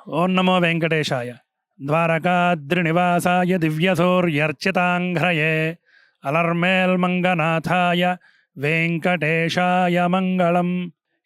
ఓం నమో వెంకటేశాయ. ద్వారకాద్రినివాసాయ దివ్యసూర్యర్చితాంఘ్రయే అలర్మేల్మంగనాథాయ వెంకటేశాయ మంగళం.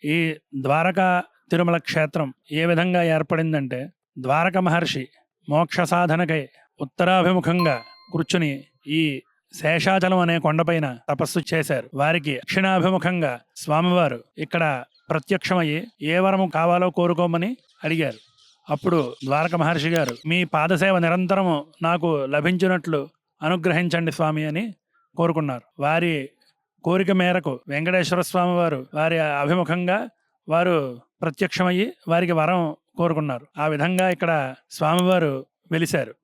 ఈ ద్వారకా తిరుమల క్షేత్రం ఏ విధంగా ఏర్పడిందంటే, ద్వారక మహర్షి మోక్ష సాధనకై ఉత్తరాభిముఖంగా కూర్చుని ఈ శేషాచలం అనే కొండపైన తపస్సు చేశారు. వారికి దక్షిణాభిముఖంగా స్వామివారు ఇక్కడ ప్రత్యక్షమయ్యి ఏ వరము కావాలో కోరుకోమని అడిగారు. అప్పుడు ద్వారక మహర్షి గారు, మీ పాదసేవ నిరంతరము నాకు లభించినట్లు అనుగ్రహించండి స్వామి అని కోరుకున్నారు. వారి కోరిక మేరకు వెంకటేశ్వర స్వామి వారు వారి అభిముఖంగా వారు ప్రత్యక్షమయ్యి వారికి వరం కోరుకున్నారు. ఆ విధంగా ఇక్కడ స్వామివారు వెలిశారు.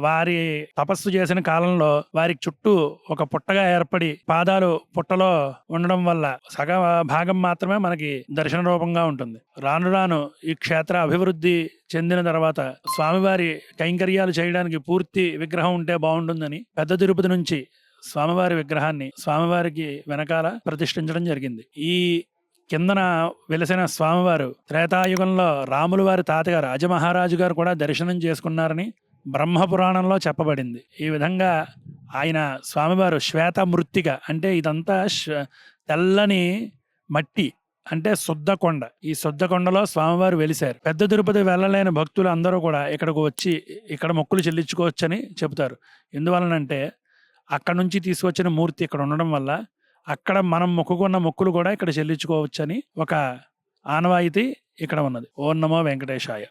వారి తపస్సు చేసిన కాలంలో వారికి చుట్టూ ఒక పుట్టగా ఏర్పడి పాదాలు పుట్టలో ఉండడం వల్ల సగ భాగం మాత్రమే మనకి దర్శన రూపంగా ఉంటుంది. రాను రాను ఈ క్షేత్ర అభివృద్ధి చెందిన తర్వాత స్వామివారి కైంకర్యాలు చేయడానికి పూర్తి విగ్రహం ఉంటే బాగుంటుందని పెద్ద తిరుపతి నుంచి స్వామివారి విగ్రహాన్ని స్వామివారికి వెనకాల ప్రతిష్ఠించడం జరిగింది. ఈ కిందన వెలిసిన స్వామివారు త్రేతాయుగంలో రాములు వారి తాతగారు అజమహారాజు గారు కూడా దర్శనం చేసుకున్నారని బ్రహ్మపురాణంలో చెప్పబడింది. ఈ విధంగా ఆయన స్వామివారు శ్వేత మృత్తిక అంటే ఇదంతా తెల్లని మట్టి అంటే శుద్ధ కొండ. ఈ శుద్ధ కొండలో స్వామివారు వెలిశారు. పెద్ద తిరుపతి వెళ్ళలేని భక్తులు అందరూ కూడా ఇక్కడికి వచ్చి ఇక్కడ మొక్కులు చెల్లించుకోవచ్చని చెబుతారు. ఎందువలనంటే అక్కడ నుంచి తీసుకొచ్చిన మూర్తి ఇక్కడ ఉండడం వల్ల అక్కడ మనం మొక్కుకున్న మొక్కులు కూడా ఇక్కడ చెల్లించుకోవచ్చని ఒక ఆనవాయితీ ఇక్కడ ఉన్నది. ఓం నమో వెంకటేశాయ.